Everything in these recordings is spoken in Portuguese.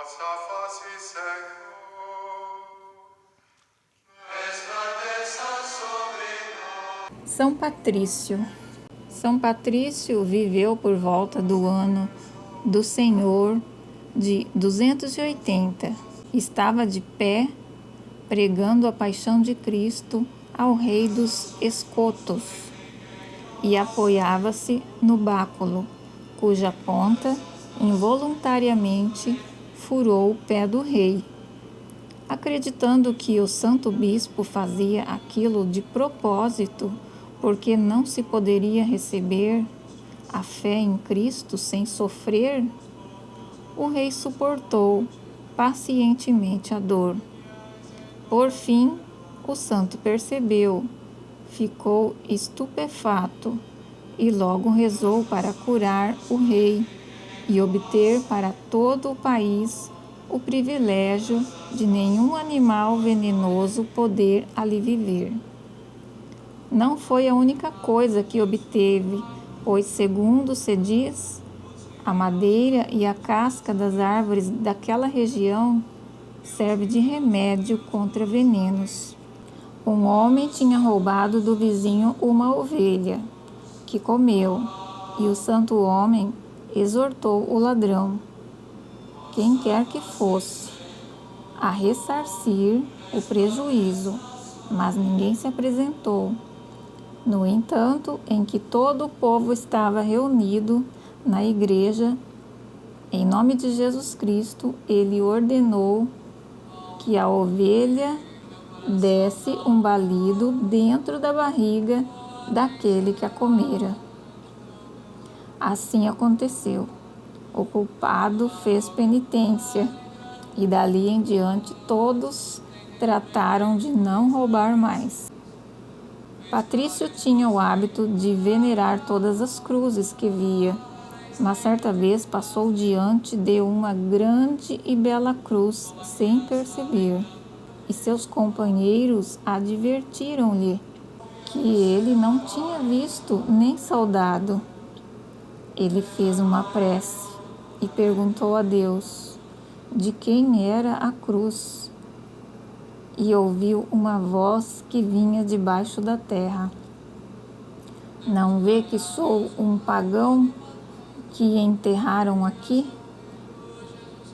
vossa face, Senhor, resplandeça sobre nós. São Patrício. São Patrício viveu por volta do ano do Senhor de 280. Estava de pé, pregando a paixão de Cristo ao rei dos escotos, e apoiava-se no báculo, cuja ponta involuntariamente furou o pé do rei. Acreditando que o santo bispo fazia aquilo de propósito, porque não se poderia receber a fé em Cristo sem sofrer, o rei suportou pacientemente a dor. Por fim, o santo percebeu, ficou estupefato e logo rezou para curar o rei e obter para todo o país o privilégio de nenhum animal venenoso poder ali viver. Não foi a única coisa que obteve, pois, segundo se diz, a madeira e a casca das árvores daquela região serve de remédio contra venenos. Um homem tinha roubado do vizinho uma ovelha, que comeu, e o santo homem exortou o ladrão, quem quer que fosse, a ressarcir o prejuízo, mas ninguém se apresentou. No entanto, em que todo o povo estava reunido na igreja, em nome de Jesus Cristo, ele ordenou que a ovelha desse um balido dentro da barriga daquele que a comera. Assim aconteceu. O culpado fez penitência e dali em diante todos trataram de não roubar mais. Patrício tinha o hábito de venerar todas as cruzes que via, mas certa vez passou diante de uma grande e bela cruz sem perceber, e seus companheiros advertiram-lhe que ele não tinha visto nem saudado. Ele fez uma prece e perguntou a Deus de quem era a cruz, e ouviu uma voz que vinha debaixo da terra: Não vê que sou um pagão que enterraram aqui?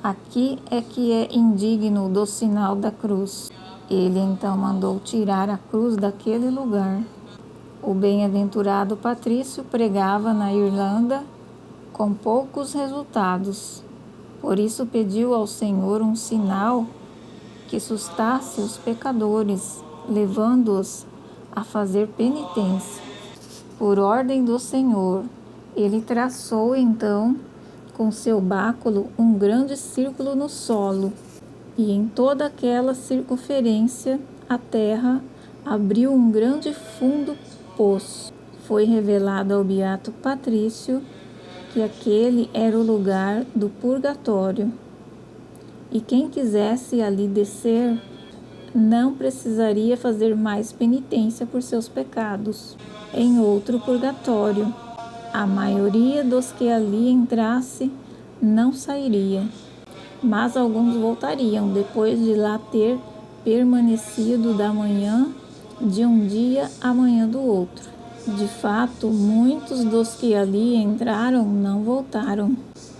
Aqui é que é indigno do sinal da cruz. Ele então mandou tirar a cruz daquele lugar. O bem-aventurado Patrício pregava na Irlanda com poucos resultados. Por isso pediu ao Senhor um sinal que sustasse os pecadores, levando-os a fazer penitência. Por ordem do Senhor, ele traçou então com seu báculo um grande círculo no solo, e em toda aquela circunferência a terra abriu um grande fundo poço. Foi revelado ao beato Patrício que aquele era o lugar do purgatório, e quem quisesse ali descer não precisaria fazer mais penitência por seus pecados em outro purgatório. A maioria dos que ali entrasse não sairia, mas alguns voltariam depois de lá ter permanecido da manhã de um dia à manhã do outro. De fato, muitos dos que ali entraram não voltaram.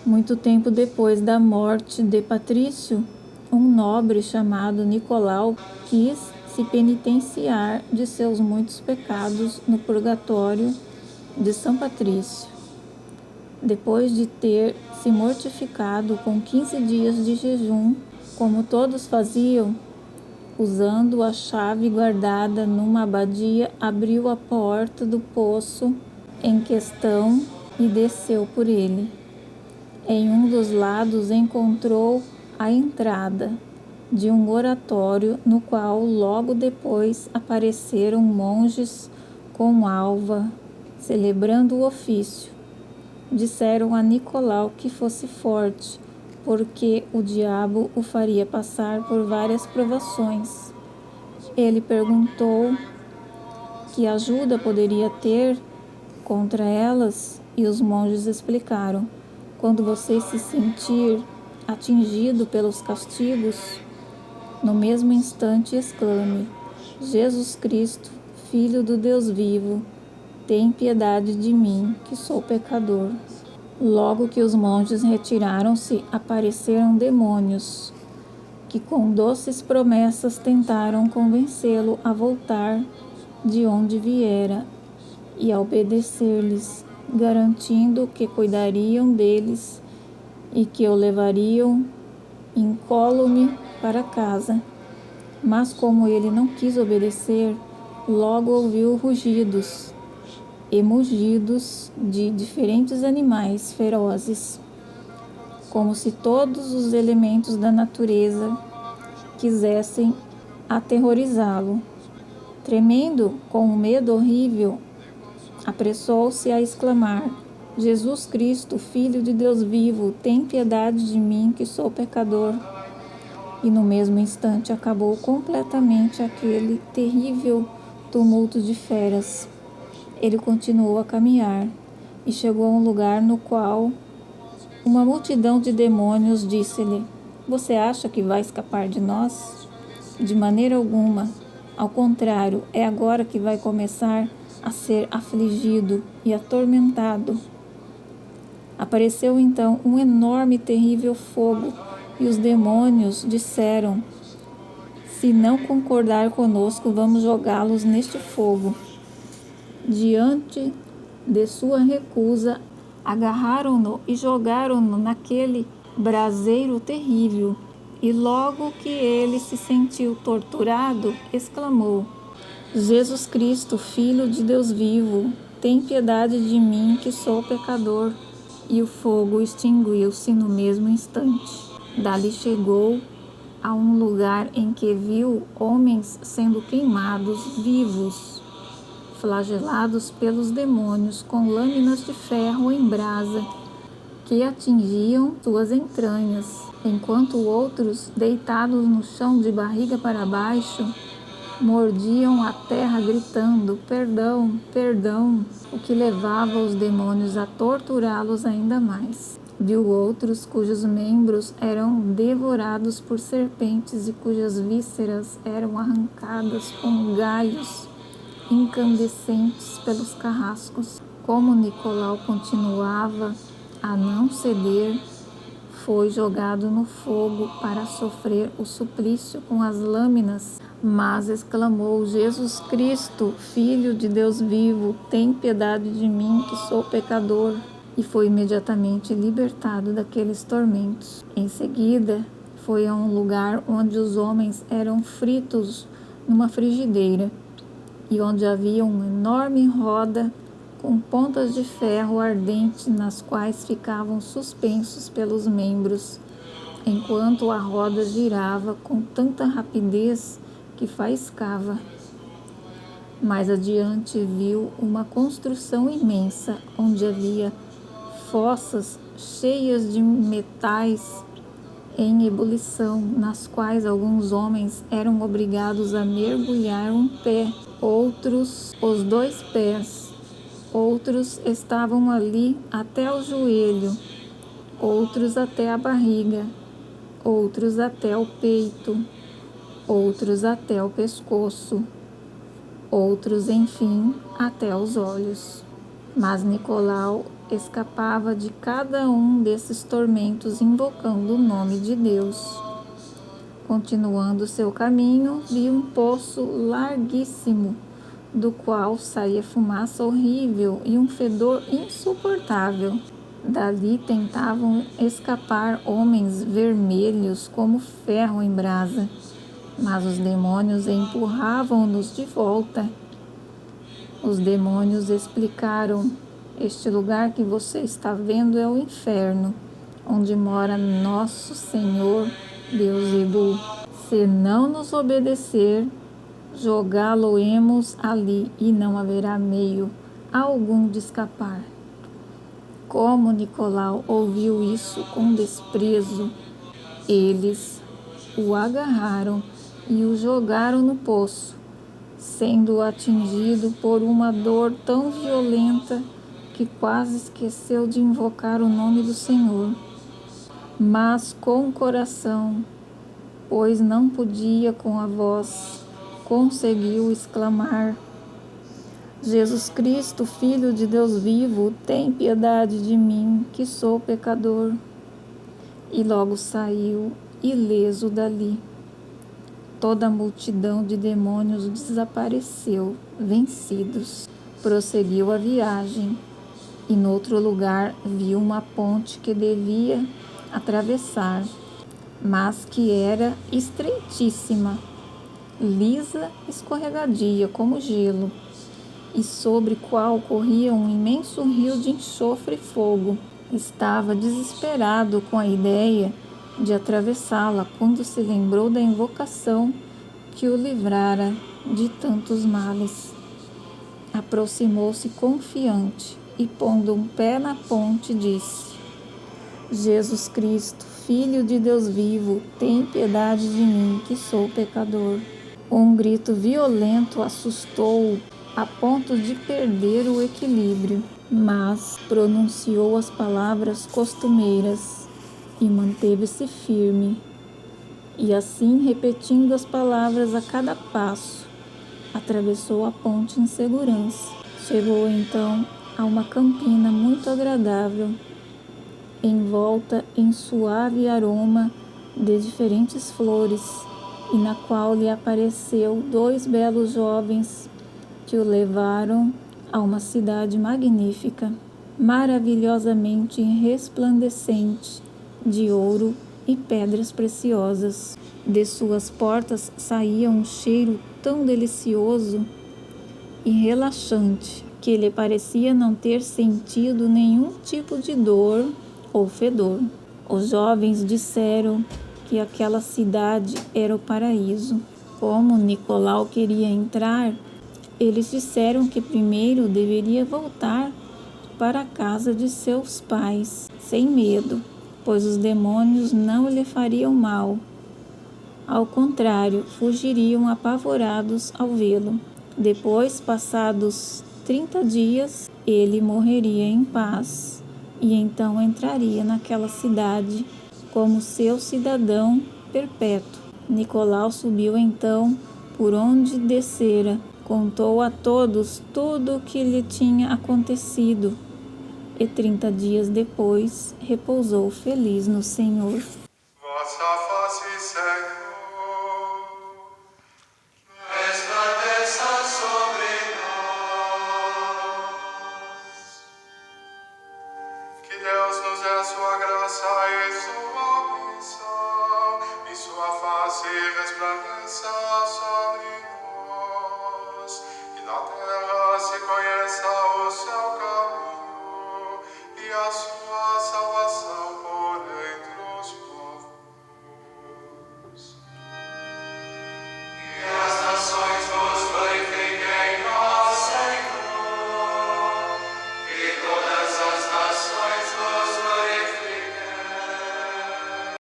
Muito tempo depois da morte de Patrício, um nobre chamado Nicolau quis se penitenciar de seus muitos pecados no purgatório de São Patrício. Depois de ter se mortificado com 15 dias de jejum, como todos faziam, usando a chave guardada numa abadia, abriu a porta do poço em questão e desceu por ele. Em um dos lados encontrou a entrada de um oratório no qual logo depois apareceram monges com alva, celebrando o ofício. Disseram a Nicolau que fosse forte, porque o diabo o faria passar por várias provações. Ele perguntou que ajuda poderia ter contra elas, e os monges explicaram: quando você se sentir atingido pelos castigos, no mesmo instante exclame: Jesus Cristo, Filho do Deus vivo, tem piedade de mim, que sou pecador. Logo que os monges retiraram-se, apareceram demônios, que com doces promessas tentaram convencê-lo a voltar de onde viera e a obedecer-lhes, garantindo que cuidariam deles e que o levariam incólume para casa. Mas como ele não quis obedecer, logo ouviu rugidos e mugidos de diferentes animais ferozes, como se todos os elementos da natureza quisessem aterrorizá-lo. Tremendo com um medo horrível, apressou-se a exclamar: Jesus Cristo, Filho de Deus vivo, tem piedade de mim, que sou pecador. E no mesmo instante acabou completamente aquele terrível tumulto de feras. Ele continuou a caminhar e chegou a um lugar no qual uma multidão de demônios disse-lhe: Você acha que vai escapar de nós? De maneira alguma. Ao contrário, é agora que vai começar a ser afligido e atormentado. Apareceu então um enorme e terrível fogo, e os demônios disseram: Se não concordar conosco, vamos jogá-los neste fogo. Diante de sua recusa, agarraram-no e jogaram-no naquele braseiro terrível. E logo que ele se sentiu torturado, exclamou: Jesus Cristo, Filho de Deus vivo, tem piedade de mim, que sou pecador. E o fogo extinguiu-se no mesmo instante. Dali chegou a um lugar em que viu homens sendo queimados vivos, flagelados pelos demônios com lâminas de ferro em brasa que atingiam suas entranhas, enquanto outros, deitados no chão de barriga para baixo, mordiam a terra gritando: Perdão, perdão, o que levava os demônios a torturá-los ainda mais. Viu outros cujos membros eram devorados por serpentes e cujas vísceras eram arrancadas com galhos incandescentes pelos carrascos. Como Nicolau continuava a não ceder, foi jogado no fogo para sofrer o suplício com as lâminas, mas exclamou: Jesus Cristo, Filho de Deus vivo, tem piedade de mim, que sou pecador. E foi imediatamente libertado daqueles tormentos. Em seguida, foi a um lugar onde os homens eram fritos numa frigideira, e onde havia uma enorme roda com pontas de ferro ardente, nas quais ficavam suspensos pelos membros, enquanto a roda girava com tanta rapidez que faiscava. Mais adiante viu uma construção imensa, onde havia fossas cheias de metais em ebulição, nas quais alguns homens eram obrigados a mergulhar um pé, outros os 2 pés, outros estavam ali até o joelho, outros até a barriga, outros até o peito, outros até o pescoço, outros, enfim, até os olhos. Mas Nicolau escapava de cada um desses tormentos invocando o nome de Deus. Continuando seu caminho, viu um poço larguíssimo, do qual saía fumaça horrível e um fedor insuportável. Dali tentavam escapar homens vermelhos como ferro em brasa, mas os demônios empurravam-nos de volta. Os demônios explicaram: Este lugar que você está vendo é o inferno, onde mora nosso Senhor Beelzebul. Se não nos obedecer, jogá-lo-emos ali, e não haverá meio algum de escapar. Como Nicolau ouviu isso com desprezo, eles o agarraram e o jogaram no poço, sendo atingido por uma dor tão violenta que quase esqueceu de invocar o nome do Senhor. mas com o coração, pois não podia com a voz, conseguiu exclamar: Jesus Cristo, Filho de Deus vivo, tem piedade de mim, que sou pecador. E logo saiu ileso dali. Toda a multidão de demônios desapareceu, vencidos. Prosseguiu a viagem, e noutro lugar viu uma ponte que devia atravessar, mas que era estreitíssima, lisa, escorregadia como gelo, e sobre qual corria um imenso rio de enxofre e fogo. Estava desesperado com a ideia de atravessá-la quando se lembrou da invocação que o livrara de tantos males. Aproximou-se confiante e, pondo um pé na ponte, disse: Jesus Cristo, Filho de Deus vivo, tem piedade de mim, que sou pecador. Um grito violento assustou-o a ponto de perder o equilíbrio, mas pronunciou as palavras costumeiras e manteve-se firme. E assim, repetindo as palavras a cada passo, atravessou a ponte em segurança. Chegou então a uma campina muito agradável, envolta em suave aroma de diferentes flores, e na qual lhe apareceu 2 belos jovens que o levaram a uma cidade magnífica, maravilhosamente resplandecente, de ouro e pedras preciosas. De suas portas saía um cheiro tão delicioso e relaxante que lhe parecia não ter sentido nenhum tipo de dor ou fedor. Os jovens disseram que aquela cidade era o paraíso. Como Nicolau queria entrar, eles disseram que primeiro deveria voltar para a casa de seus pais, sem medo, pois os demônios não lhe fariam mal. Ao contrário, fugiriam apavorados ao vê-lo. Depois, passados 30 dias, ele morreria em paz, e então entraria naquela cidade como seu cidadão perpétuo. Nicolau subiu então por onde descera, contou a todos tudo o que lhe tinha acontecido, e 30 dias depois repousou feliz no Senhor. Vossa face, Senhor, resplandeça sobre nós. Que Deus nos dê a sua graça e sua bênção, e sua face resplandeça